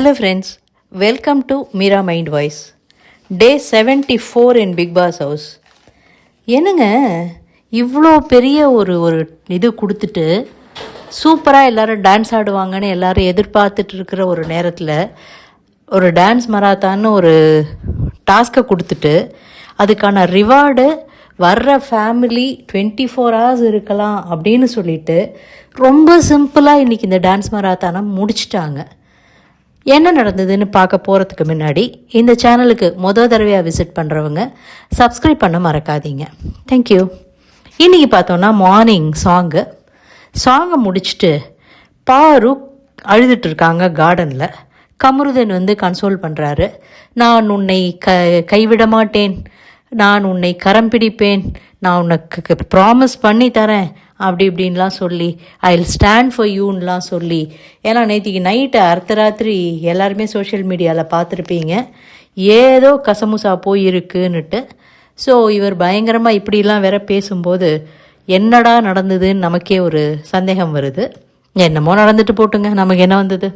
Hello friends, welcome to Mira Mind Voice. Day 74 in Big Boss House. என்னங்க இவ்வளோ பெரிய ஒரு இது கொடுத்துட்டு சூப்பராக எல்லோரும் டான்ஸ் ஆடுவாங்கன்னு எல்லோரும் எதிர்பார்த்துட்டு இருக்கிற ஒரு நேரத்தில் ஒரு டான்ஸ் மராத்தான்னு ஒரு டாஸ்க்கை கொடுத்துட்டு அதுக்கான ரிவார்டு வர்ற ஃபேமிலி 24 hours இருக்கலாம் அப்படின்னு சொல்லிட்டு ரொம்ப சிம்பிளாக இன்றைக்கி இந்த டான்ஸ் மராத்தானை முடிச்சிட்டாங்க. என்ன நடந்ததுன்னு பார்க்க போகிறதுக்கு முன்னாடி இந்த சேனலுக்கு தடவையாக விசிட் பண்ணுறவங்க சப்ஸ்கிரைப் பண்ண மறக்காதீங்க. தேங்க்யூ. இன்றைக்கி பார்த்தோன்னா மார்னிங் சாங்கை முடிச்சுட்டு பாரு அழுதுட்டுருக்காங்க கார்டனில். கமருதன் வந்து கன்சோல் பண்ணுறாரு. நான் உன்னை கைவிட மாட்டேன், நான் உன்னை கரம் பிடிப்பேன், நான் உனக்கு ப்ராமிஸ் பண்ணி தரேன் அப்படி இப்படின்லாம் சொல்லி ஐ வில் ஸ்டாண்ட் ஃபார் யூன்லாம் சொல்லி, ஏன்னா நேற்றுக்கு நைட்டு அர்த்தராத்திரி எல்லாருமே சோஷியல் மீடியாவில் பார்த்துருப்பீங்க ஏதோ கசமுசா போயிருக்குன்னுட்டு. ஸோ இவர் பயங்கரமாக இப்படிலாம் வேற பேசும்போது என்னடா நடந்ததுன்னு நமக்கே ஒரு சந்தேகம் வருது. என்னமோ நடந்துட்டு போட்டுங்க, நமக்கு என்ன வந்தது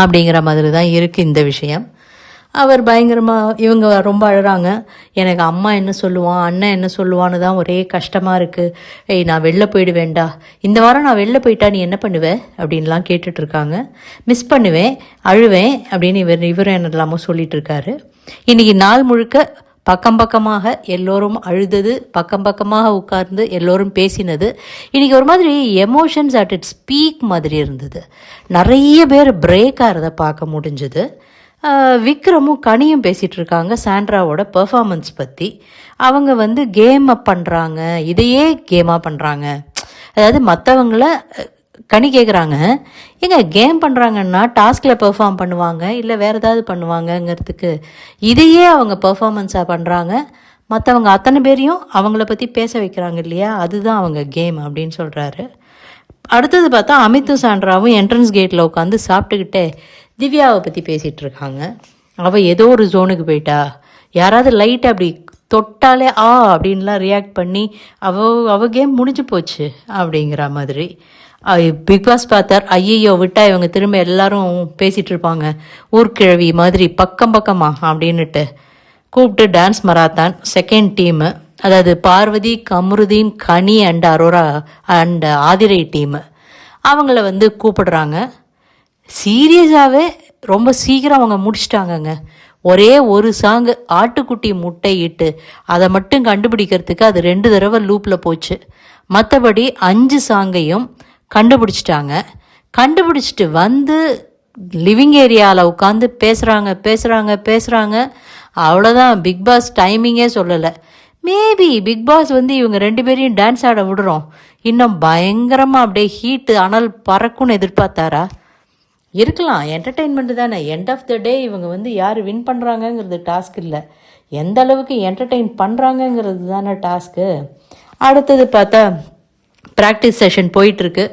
அப்படிங்கிற மாதிரி தான் இருக்குது இந்த விஷயம். அவர் பயங்கரமாக இவங்க ரொம்ப அழுறாங்க. எனக்கு அம்மா என்ன சொல்லுவான், அண்ணன் என்ன சொல்லுவான்னு தான் ஒரே கஷ்டமாக இருக்குது. நான் வெளில போயிடுவேண்டா, இந்த வாரம் நான் வெளில போயிட்டா நீ என்ன பண்ணுவேன் அப்படின்லாம் கேட்டுட்ருக்காங்க. மிஸ் பண்ணுவேன், அழுவேன் அப்படின்னு இவர் என்னெல்லாமோ சொல்லிகிட்ருக்காரு. இன்றைக்கி நாள் முழுக்க பக்கம் பக்கமாக எல்லோரும் அழுதது, பக்கம் பக்கமாக உட்கார்ந்து எல்லோரும் பேசினது. இன்றைக்கி ஒரு மாதிரி எமோஷன்ஸ் அட் இட்ஸ் பீக் மாதிரி இருந்தது. நிறைய பேர் பிரேக் ஆகிறத பார்க்க முடிஞ்சுது. விக்ரமும் கனியும் பேசிகிட்டு இருக்காங்க சாண்ட்ராவோட பெர்ஃபார்மன்ஸ் பற்றி. அவங்க வந்து கேமை பண்ணுறாங்க, இதையே கேமாக பண்ணுறாங்க. அதாவது மற்றவங்கள கனி கேட்குறாங்க, ஏங்க கேம் பண்ணுறாங்கன்னா டாஸ்கில் பெர்ஃபார்ம் பண்ணுவாங்க இல்லை வேறு ஏதாவது பண்ணுவாங்கங்கிறதுக்கு இதையே அவங்க பெர்ஃபார்மன்ஸாக பண்ணுறாங்க. மற்றவங்க அத்தனை பேரையும் அவங்கள பற்றி பேச வைக்கிறாங்க இல்லையா, அதுதான் அவங்க கேம் அப்படின்னு சொல்கிறாரு. அடுத்தது பார்த்தா அமித்தும் சாண்ட்ராவும் என்ட்ரன்ஸ் கேட்டில் உட்காந்து சாப்பிட்டுக்கிட்டே திவ்யாவை பற்றி பேசிகிட்டு இருக்காங்க. அவள் ஏதோ ஒரு ஜோனுக்கு போயிட்டா, யாராவது லைட் அப்படி தொட்டாலே அப்படின்லாம் ரியாக்ட் பண்ணி அவ கேம் முடிஞ்சு போச்சு அப்படிங்கிற மாதிரி. பிக் பாஸ் பார்த்தார், ஐயோ விட்டா இவங்க திரும்ப எல்லாரும் பேசிகிட்டு இருப்பாங்க ஊர்கிழவி மாதிரி பக்கம் பக்கமாக அப்படின்னுட்டு கூப்பிட்டு டான்ஸ் மராத்தான் செகண்ட் டீமு, அதாவது Parvathy, Kamarudheen, Kani and Aurora and Aadhirai team அவங்கள வந்து கூப்பிடுறாங்க. சீரியஸாகவே ரொம்ப சீக்கிரம் அவங்க முடிச்சிட்டாங்கங்க. ஒரே ஒரு சாங்கு ஆட்டுக்குட்டி முட்டை இட்டு அதை மட்டும் கண்டுபிடிக்கிறதுக்கு அது 2 தடவை லூப்பில் போச்சு. மற்றபடி 5 சாங்கையும் கண்டுபிடிச்சிட்டாங்க. கண்டுபிடிச்சிட்டு வந்து லிவிங் ஏரியாவில் உட்காந்து பேசுகிறாங்க. அவ்வளோதான், பிக் பாஸ் டைமிங்கே சொல்லலை. மேபி பிக் பாஸ் வந்து இவங்க 2 பேரையும் டான்ஸ் ஆட விடுறோம், இன்னும் பயங்கரமாக அப்படியே ஹீட்டு அனல் பறக்கும்னு எதிர்பார்த்தாரா? இருக்கலாம், என்டர்டெயின்மெண்ட்டு தானே. எண்ட் ஆஃப் த டே இவங்க வந்து யார் வின் பண்ணுறாங்கங்கிறது டாஸ்க் இல்லை, எந்த அளவுக்கு என்டர்டெயின் பண்ணுறாங்கங்கிறது தானே டாஸ்க்கு. அடுத்தது பார்த்தா ப்ராக்டிஸ் செஷன் போயிட்டுருக்கு.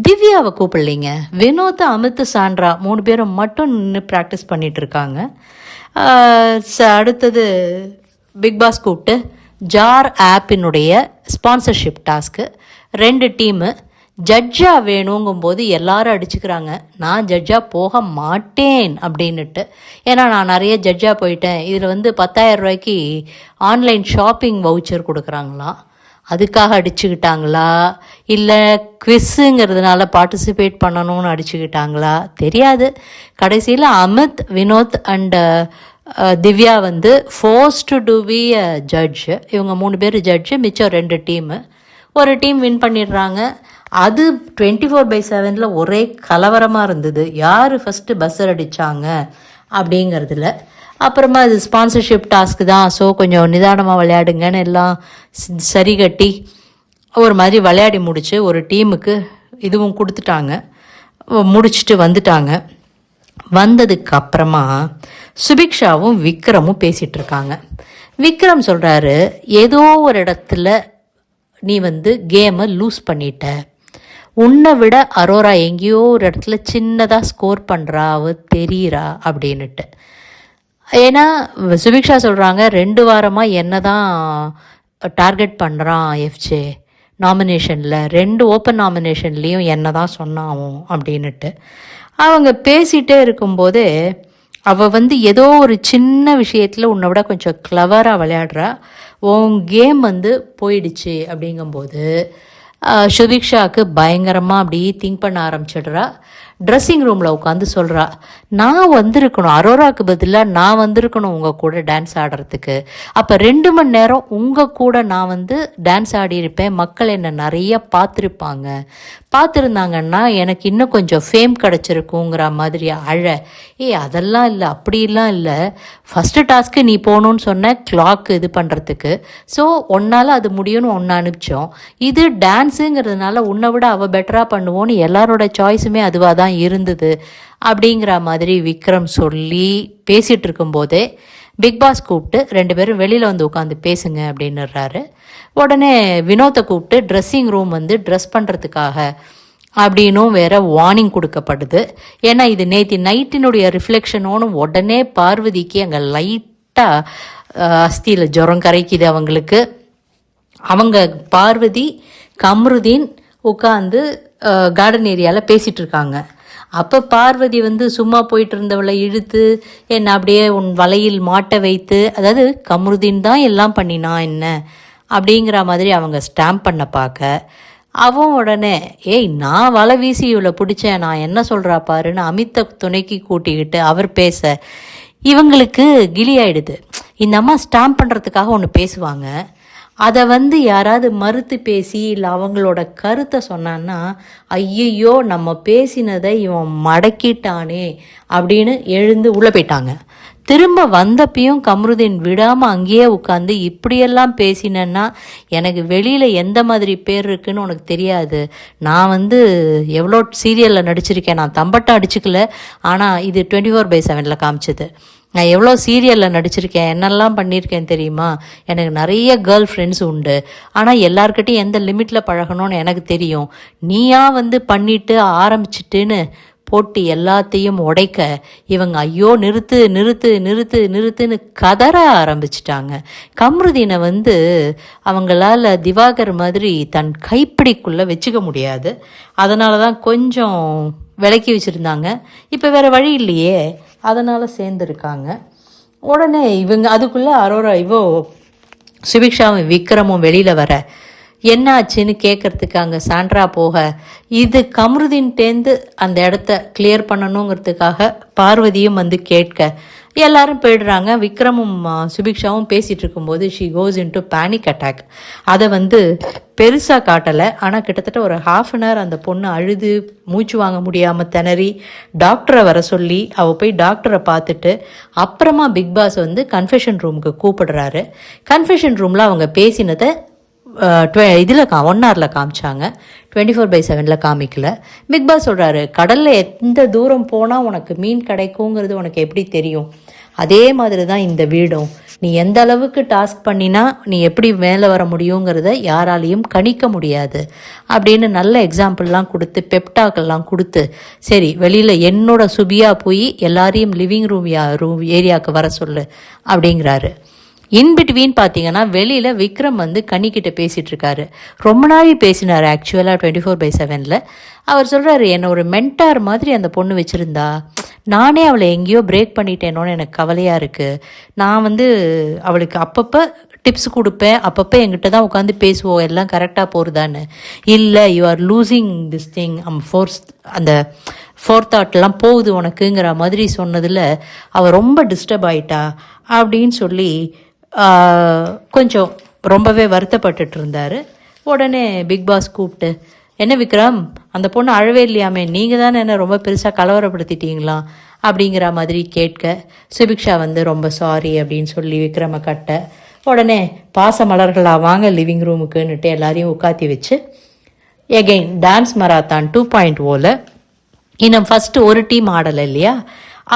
திவ்யாவை கூப்பிடலிங்க, வினோத், அமித், சாண்ட்ரா 3 பேரும் மட்டும் நின்று ப்ராக்டிஸ் பண்ணிகிட்ருக்காங்க. அடுத்தது பிக் பாஸ் கூப்பிட்டு ஜார் ஆப்பினுடைய ஸ்பான்சர்ஷிப் டாஸ்க்கு 2 டீமு ஜட்ஜாக வேணுங்கும்போது எல்லாரும் அடிச்சுக்கிறாங்க. நான் ஜட்ஜாக போக மாட்டேன் அப்படின்னுட்டு, ஏன்னா நான் நிறைய ஜட்ஜாக போயிட்டேன். இதில் வந்து 10,000 ரூபாய்க்கு ஆன்லைன் ஷாப்பிங் வவுச்சர் கொடுக்குறாங்களாம், அதுக்காக அடிச்சுக்கிட்டாங்களா இல்லை குவிஸுங்கிறதுனால பார்ட்டிசிபேட் பண்ணணும்னு அடிச்சுக்கிட்டாங்களா தெரியாது. கடைசியில் அமித், வினோத் அண்ட் திவ்யா வந்து forced to be a judge. இவங்க 3 பேர் ஜட்ஜு, மிச்சம் 2 டீமு. ஒரு டீம் வின் பண்ணிடுறாங்க. அது 24/7 ஒரே கலவரமாக இருந்தது, யார் ஃபஸ்ட்டு பஸ்ஸர் அடித்தாங்க அப்படிங்கிறதுல. அப்புறமா அது ஸ்பான்சர்ஷிப் டாஸ்க்கு தான், ஸோ கொஞ்சம் நிதானமாக விளையாடுங்கன்னு எல்லாம் சரி கட்டி ஒரு மாதிரி விளையாடி முடிச்சு ஒரு டீமுக்கு இதுவும் கொடுத்துட்டாங்க. முடிச்சுட்டு வந்துட்டாங்க. வந்ததுக்கு அப்புறமா சுபிக்ஷாவும் விக்ரமும் பேசிகிட்டு இருக்காங்க. விக்ரம் சொல்கிறாரு, ஏதோ ஒரு இடத்துல நீ வந்து கேமை லூஸ் பண்ணிட்ட, உன்னை விட அரோரா எங்கேயோ ஒரு இடத்துல சின்னதாக ஸ்கோர் பண்ணுறா, அவ தெரியுறா அப்படின்னுட்டு. ஏன்னா சுபிக்ஷா சொல்கிறாங்க, 2 வாரமாக என்ன தான் டார்கெட் பண்ணுறான் எஃப்ஜே, நாமினேஷனில் 2 ஓப்பன் நாமினேஷன்லேயும் என்ன தான் சொன்னாவும் அப்படின்னுட்டு. அவங்க பேசிகிட்டே இருக்கும்போதே அவள் வந்து ஏதோ ஒரு சின்ன விஷயத்தில் உன்னை விட கொஞ்சம் கிளவராக விளையாடுறா, உன் கேம் வந்து போயிடுச்சு அப்படிங்கும்போது சுபிக்ஷாவுக்கு பயங்கரமாக அப்படி திங்க் பண்ண ஆரம்பிச்சிடுறா. ட்ரெஸ்ஸிங் ரூமில் உட்காந்து சொல்கிறா, நான் வந்திருக்கணும், அரோராவுக்கு பதிலாக நான் வந்திருக்கணும் உங்கள் கூட டான்ஸ் ஆடுறதுக்கு. அப்போ 2 மணி நேரம் உங்கள் கூட நான் வந்து டான்ஸ் ஆடியிருப்பேன், மக்கள் என்னை நிறைய பார்த்துருந்தாங்கன்னா எனக்கு இன்னும் கொஞ்சம் ஃபேம் கிடச்சிருக்குங்கிற மாதிரி அதெல்லாம் இல்லை, அப்படிலாம் இல்லை. ஃபஸ்ட்டு டாஸ்க்கு நீ போகணுன்னு சொன்ன கிளாக் இது பண்ணுறதுக்கு, ஸோ உன்னால் அது முடியும்னு ஒன்று அனுப்பிச்சோம். இது டான்ஸுங்கிறதுனால உன்னை விட அவள் பெட்டராக பண்ணுவோன்னு எல்லாரோட சாய்ஸுமே அதுவாக தான் இருந்தது அப்படிங்கிற மாதிரி விக்ரம் சொல்லி பேசிகிட்டு இருக்கும்போதே பிக் பாஸ் கூப்பிட்டு 2 பேரும் வெளியில் வந்து உட்காந்து பேசுங்க அப்படின்னுறாரு. உடனே வினோத்தை கூப்பிட்டு ட்ரெஸ்ஸிங் ரூம் வந்து ட்ரெஸ் பண்ணுறதுக்காக அப்படின்னும் வேற வார்னிங் கொடுக்கப்படுது. ஏன்னா இது நேற்று நைட்டினுடைய ரிஃப்ளெக்ஷனோன்னு உடனே பார்வதிக்கு அங்கே லைட்டாக அஸ்தியில் ஜுரம் கரைக்குது அவங்களுக்கு. அவங்க பார்வதி கம்ருதீன் உட்காந்து கார்டன் ஏரியாவில் பேசிகிட்டு இருக்காங்க. அப்போ பார்வதி வந்து சும்மா போயிட்டு இருந்தவளை இழுத்து என்னை அப்படியே உன் வலையில் மாட்ட வைத்து, அதாவது கம்ருதீன் தான் எல்லாம் பண்ணினா என்ன அப்படிங்கிற மாதிரி அவங்க ஸ்டாம்ப் பண்ண பார்க்க, அவன் உடனே நான் வலை வீசி இவளை பிடிச்சேன், நான் என்ன சொல்கிறா பாருன்னு அமித்தை துணைக்கு கூட்டிக்கிட்டு அவர் பேச இவங்களுக்கு கிளி ஆயிடுது. இந்த அம்மா ஸ்டாம்ப் பண்ணுறதுக்காக ஒன்று பேசுவாங்க, அதை வந்து யாராவது மறுத்து பேசி இல்லை அவங்களோட கருத்தை சொன்னான்னா ஐயையோ நம்ம பேசினதை இவன் மடக்கிட்டானே அப்படின்னு எழுந்து உள்ளே போயிட்டாங்க. திரும்ப வந்தப்பையும் கம்ருதீன் விடாமல் அங்கேயே உட்காந்து இப்படியெல்லாம் பேசினேன்னா எனக்கு வெளியில் எந்த மாதிரி பேர் இருக்குன்னு உனக்கு தெரியாது. நான் வந்து எவ்வளோ சீரியலில் நடிச்சிருக்கேன், நான் தம்பட்டம் அடிச்சுக்கல, ஆனால் இது 24/7 காமிச்சது. நான் எவ்வளோ சீரியலில் நடிச்சிருக்கேன், என்னெல்லாம் பண்ணியிருக்கேன் தெரியுமா, எனக்கு நிறைய கேர்ள் ஃப்ரெண்ட்ஸ் உண்டு, ஆனால் எல்லார்கிட்டையும் எந்த லிமிட்டில் பழகணும்னு எனக்கு தெரியும். நீயா வந்து பண்ணிட்டு ஆரம்பிச்சிட்டுன்னு போட்டு எல்லாத்தையும் உடைக்க இவங்க ஐயோ நிறுத்து நிறுத்து நிறுத்து நிறுத்துன்னு கதற ஆரம்பிச்சிட்டாங்க. கம்ருதீனை வந்து அவங்களால திவாகர் மாதிரி தன் கைப்பிடிக்குள்ளே வச்சுக்க முடியாது, அதனால தான் கொஞ்சம் விலக்கி வச்சுருந்தாங்க. இப்போ வேறு வழி இல்லையே, அதனால் சேர்ந்துருக்காங்க. உடனே இவங்க அதுக்குள்ளே அரோரா சுபிக்ஷாவும் விக்ரமும் வெளியில் வர என்ன ஆச்சுன்னு கேட்குறதுக்கு அங்கே சாண்ட்ரா போக, இது கம்ருதீன்டேந்து அந்த இடத்த கிளியர் பண்ணணுங்கிறதுக்காக பார்வதியும் வந்து கேட்க எல்லாரும் போயிடுறாங்க. விக்ரமும் சுபிக்ஷாவும் பேசிகிட்டு இருக்கும்போது she goes into panic attack. அதை வந்து பெருசாக காட்டலை, ஆனால் கிட்டத்தட்ட ஒரு 1/2 அன் ஹவர் அந்த பொண்ணு அழுது மூச்சு வாங்க முடியாமல் திணறி டாக்டரை வர சொல்லி அவள் போய் டாக்டரை பார்த்துட்டு அப்புறமா பிக் பாஸ் வந்து கன்ஃபெஷன் ரூமுக்கு கூப்பிடுறாரு. கன்ஃபெஷன் ரூமில் அவங்க பேசினதை இதில் 1 ஹவரில் காமிச்சாங்க, 24/7 காமிக்கல. பிக் பாஸ் சொல்கிறாரு, கடலில் எந்த தூரம் போனால் உனக்கு மீன் கிடைக்குங்கிறது உனக்கு எப்படி தெரியும், அதே மாதிரி தான் இந்த வீடும். நீ எந்த அளவுக்கு டாஸ்க் பண்ணினா நீ எப்படி மேலே வர முடியுங்கிறத யாராலையும் கணிக்க முடியாது அப்படின்னு நல்ல எக்ஸாம்பிள்லாம் கொடுத்து பெப்டாக்கெல்லாம் கொடுத்து சரி வெளியில் என்னோட சுபியாக போய் எல்லாரையும் லிவிங் ரூம் ஏரியாவுக்கு வர சொல்லு அப்படிங்கிறாரு. இன்பிட்வீன் பார்த்தீங்கன்னா வெளியில் விக்ரம் வந்து கனிக்கிட்ட பேசிகிட்டு இருக்காரு. ரொம்ப நாள் பேசினார் ஆக்சுவலாக 24/7. அவர் சொல்கிறாரு, என்னை ஒரு மென்டார் மாதிரி அந்த பொண்ணு வச்சுருந்தா, நானே அவளை எங்கேயோ பிரேக் பண்ணிட்டேனோன்னு எனக்கு கவலையாக இருக்குது. நான் வந்து அவளுக்கு அப்பப்போ டிப்ஸ் கொடுப்பேன், அப்பப்போ என்கிட்ட தான் உட்காந்து பேசுவோம், எல்லாம் கரெக்டாக போகிறதான்னு. இல்லை, you are losing this thing, அந்த ஃபோர்த் தாட்லாம் போகுது உனக்குங்கிற மாதிரி சொன்னதில் அவள் ரொம்ப டிஸ்டர்ப் ஆகிட்டா அப்படின்னு சொல்லி கொஞ்சம் ரொம்பவே வருத்தப்பட்டுட்டு இருந்தார். உடனே பிக் பாஸ் கூப்பிட்டு, என்ன விக்ரம், அந்த பொண்ணு அழவே இல்லையாமே, நீங்கள் தானே என்ன ரொம்ப பெருசாக கலவரப்படுத்திட்டீங்களா அப்படிங்கிற மாதிரி கேட்க சுபிக்ஷா வந்து ரொம்ப சாரி அப்படின்னு சொல்லி விக்ரமை கட்ட, உடனே பாச மலர்களாக வாங்க லிவிங் ரூமுக்குன்னுட்டு எல்லாரையும் உட்காத்தி வச்சு எகெயின் டான்ஸ் மராத்தான் 2.0ல இன்னும் ஃபஸ்ட்டு ஒரு டீம் ஆடலை இல்லையா,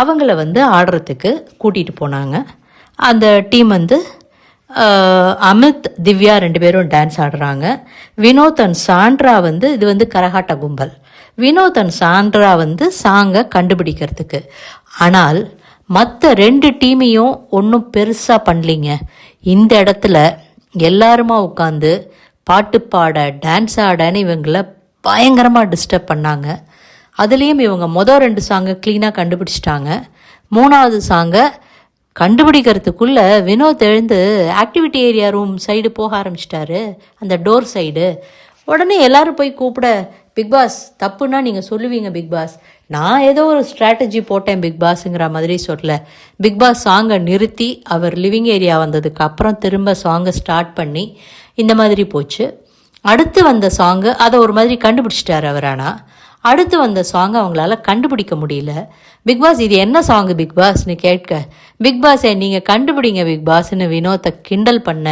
அவங்கள வந்து ஆடுறதுக்கு கூட்டிகிட்டு போனாங்க. அந்த டீம் வந்து அமித் திவ்யா 2 பேரும் டான்ஸ் ஆடுறாங்க. வினோத் அண்ட் சாண்ட்ரா வந்து இது வந்து கரகாட்ட கும்பல். வினோத் அண்ட் சாண்ட்ரா வந்து சாங்கை கண்டுபிடிக்கிறதுக்கு. ஆனால் மற்ற 2 டீமையும் ஒன்றும் பெருசாக பண்ணலிங்க. இந்த இடத்துல எல்லாருமா உட்காந்து பாட்டு பாட டான்ஸ் ஆடன்னு இவங்களை பயங்கரமாக டிஸ்டர்ப் பண்ணாங்க. அதுலேயும் இவங்க மொதல் 2 சாங்கை க்ளீனாக கண்டுபிடிச்சிட்டாங்க. 3வது சாங்கை கண்டுபிடிக்கிறதுக்குள்ளே வினோத் எழுந்து ஆக்டிவிட்டி ஏரியா ரூம் சைடு போக ஆரம்பிச்சிட்டாரு, அந்த டோர் சைடு. உடனே எல்லோரும் போய் கூப்பிட, பிக் பாஸ் தப்புன்னா நீங்கள் சொல்லுவீங்க பிக் பாஸ், நான் ஏதோ ஒரு ஸ்ட்ராட்டஜி போட்டேன் பிக் பாஸுங்கிற மாதிரி சொல்ல. பிக் பாஸ் சாங்கை நிறுத்தி அவர் லிவிங் ஏரியா வந்ததுக்கு அப்புறம் திரும்ப சாங்கை ஸ்டார்ட் பண்ணி இந்த மாதிரி போச்சு. அடுத்து வந்த சாங்கு அதை ஒரு மாதிரி கண்டுபிடிச்சிட்டார் அவர். ஆனால் அடுத்து வந்த சாங்கை அவங்களால கண்டுபிடிக்க முடியல. பிக் பாஸ் இது என்ன சாங்கு பிக் பாஸ்ன்னு கேட்க, பிக் பாஸை நீங்கள் கண்டுபிடிங்க பிக் பாஸ்ன்னு வினோத்தை கிண்டல் பண்ண.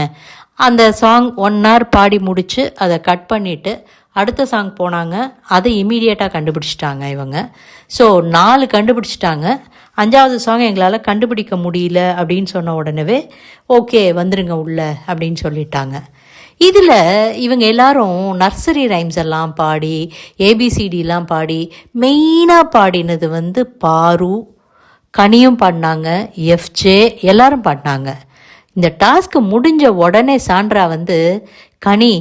அந்த சாங் 1 hour பாடி முடித்து அதை கட் பண்ணிவிட்டு அடுத்த சாங் போனாங்க. அதை இமீடியட்டாக கண்டுபிடிச்சிட்டாங்க இவங்க. ஸோ 4 கண்டுபிடிச்சிட்டாங்க. 5வது சாங் எங்களால் கண்டுபிடிக்க முடியல அப்படின்னு சொன்ன உடனே ஓகே வந்துருங்க உள்ள அப்படின்னு சொல்லிட்டாங்க. இதில் இவங்க எல்லாரும் நர்சரி ரைம்ஸ் எல்லாம் பாடி ஏபிசிடிலாம் பாடி மெயினாக பாடினது வந்து பாரு, கனியும் பாடினாங்க, எஃப்ஜே எல்லாரும் பாடினாங்க. இந்த டாஸ்க்கு முடிஞ்ச உடனே சாண்ட்ரா வந்து, கனி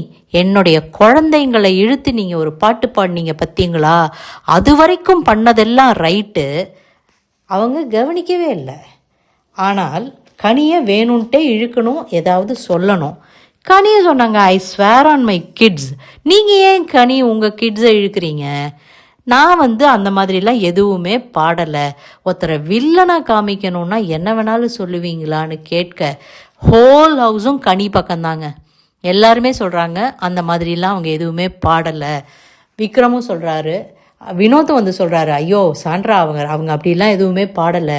என்னுடைய குழந்தைங்களை இழுத்து நீங்கள் ஒரு பாட்டு பாடினீங்க பார்த்தீங்களா, அது வரைக்கும் பண்ணதெல்லாம் ரைட்டு, அவங்க கவனிக்கவே இல்லை. ஆனால் கனியை வேணும்ன்ட்டே இழுக்கணும், ஏதாவது சொல்லணும். கனியை சொன்னாங்க, I swear on my kids, நீங்கள் ஏன் கனி உங்கள் கிட்ஸை இழுக்கிறீங்க, நான் வந்து அந்த மாதிரிலாம் எதுவுமே பாடலை, ஒருத்தரை வில்லனை காமிக்கணும்னா என்ன வேணாலும் சொல்லுவீங்களான்னு கேட்க ஹோல் ஹவுஸும் கனி பக்கம்தாங்க. எல்லாருமே சொல்கிறாங்க அந்த மாதிரிலாம் அவங்க எதுவுமே பாடலை. விக்ரமும் சொல்கிறாரு, வினோத்தும் வந்து சொல்கிறாரு, ஐயோ சாண்ட்ரா அவங்க அப்படிலாம் எதுவுமே பாடலை,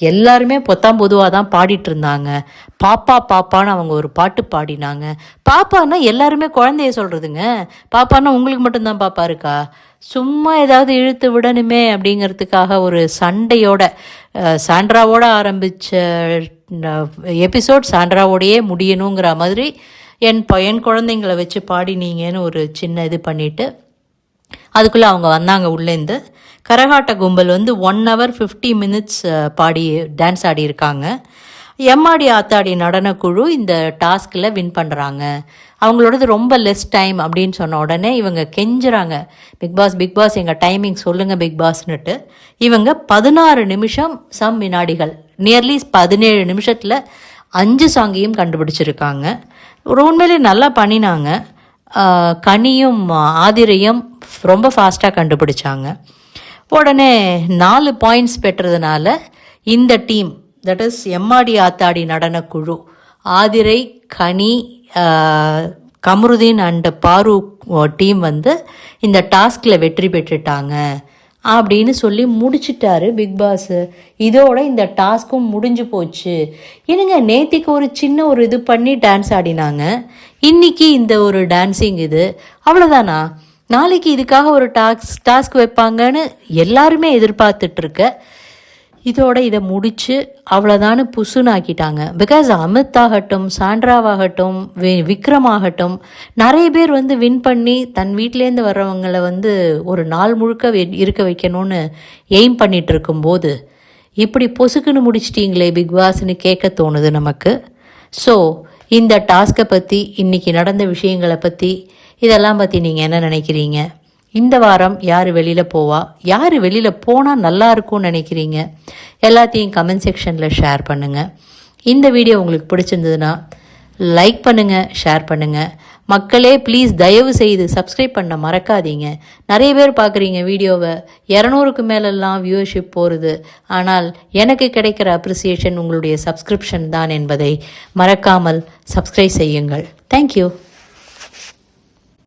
எல்லாருமே பொதுவாக தான் பாடிட்டு இருந்தாங்க, பாப்பா பாப்பான்னு அவங்க ஒரு பாட்டு பாடினாங்க. பாப்பான்னா எல்லாருமே குழந்தைய சொல்கிறதுங்க, பாப்பான்னா உங்களுக்கு மட்டும்தான் பாப்பா இருக்கா, சும்மா ஏதாவது இழுத்து விடணுமே அப்படிங்கிறதுக்காக ஒரு சண்டையோட சாண்ட்ராவோட ஆரம்பித்த எபிசோட் சாண்ட்ராவோடையே முடியணுங்கிற மாதிரி என் குழந்தைங்களை வச்சு பாடினீங்கன்னு ஒரு சின்ன இது பண்ணிவிட்டு அதுக்குள்ளே அவங்க வந்தாங்க உள்ளேருந்து. கரகாட்ட கும்பல் வந்து 1 hour 50 minutes பாடி டான்ஸ் ஆடியிருக்காங்க. எம்மாடி ஆத்தாடி நடனக்குழு இந்த டாஸ்கில் வின் பண்ணுறாங்க. அவங்களோடது ரொம்ப லெஸ் டைம் அப்படின்னு சொன்ன உடனே இவங்க கெஞ்சுறாங்க, பிக் பாஸ் எங்கள் டைமிங் சொல்லுங்கள் பிக் பாஸ்னுட்டு. இவங்க 16 நிமிஷம் சம் வினாடிகள், நியர்லி 17 நிமிஷத்தில் 5 சாங்கையும் கண்டுபிடிச்சிருக்காங்க. உண்மையிலே நல்லா பண்ணினாங்க. கனியும் ஆதிரையும் ரொம்ப ஃபாஸ்ட்டாக கண்டுபிடிச்சாங்க. உடனே 4 பாயிண்ட்ஸ் பெற்றதுனால இந்த டீம், தட் இஸ் எம்மாடி ஆத்தாடி நடனக்குழு, ஆதிரை, கனி, கமருதீன் அண்ட் பாரு டீம் வந்து இந்த டாஸ்கில் வெற்றி பெற்றுட்டாங்க அப்படின்னு சொல்லி முடிச்சிட்டாரு பிக் பாஸ். இதோட இந்த டாஸ்க்கும் முடிஞ்சு போச்சு. என்னங்க நேத்திக்கு ஒரு சின்ன ஒரு இது பண்ணி டான்ஸ் ஆடினாங்க, இன்னைக்கு இந்த ஒரு டான்ஸிங் இது அவ்வளோதானா? நாளைக்கு இதுக்காக ஒரு டாஸ்க் வைப்பாங்கன்னு எல்லாருமே எதிர்பார்த்துட்ருக்க. இதோட இதை முடித்து அவ்வளோதானு புசுன்னு ஆக்கிட்டாங்க. பிகாஸ் அமித் ஆகட்டும், சாண்ட்ராவாகட்டும், விக்ரம் ஆகட்டும், நிறைய பேர் வந்து வின் பண்ணி தன் வீட்டிலேருந்து வர்றவங்களை வந்து ஒரு நாள் முழுக்க இருக்க வைக்கணும்னு எய்ம் பண்ணிகிட்டு இருக்கும்போது இப்படி பொசுக்குன்னு முடிச்சிட்டிங்களே பிக் பாஸ்ன்னு கேட்க தோணுது நமக்கு. ஸோ இந்த டாஸ்க்கை பற்றி, இன்றைக்கி நடந்த விஷயங்களை பற்றி, இதெல்லாம் பற்றி நீங்கள் என்ன நினைக்கிறீங்க? இந்த வாரம் யார் வெளியில் போவா, யார் வெளியில் போனால் நல்லா இருக்கும்னு நினைக்கிறீங்க? எல்லாத்தையும் கமெண்ட் செக்ஷனில் ஷேர் பண்ணுங்கள். இந்த வீடியோ உங்களுக்கு பிடிச்சிருந்ததுன்னா லைக் பண்ணுங்கள், ஷேர் பண்ணுங்கள். மக்களே ப்ளீஸ் தயவு செய்து சப்ஸ்கிரைப் பண்ண மறக்காதீங்க. நிறைய பேர் பார்க்குறீங்க வீடியோவை, 200க்கு மேலெல்லாம் வியூவர்ஷிப் போகிறது. ஆனால் எனக்கு கிடைக்கிற அப்ரிசியேஷன் உங்களுடைய சப்ஸ்கிரிப்ஷன் தான் என்பதை மறக்காமல் சப்ஸ்கிரைப் செய்யுங்கள். தேங்க்யூ.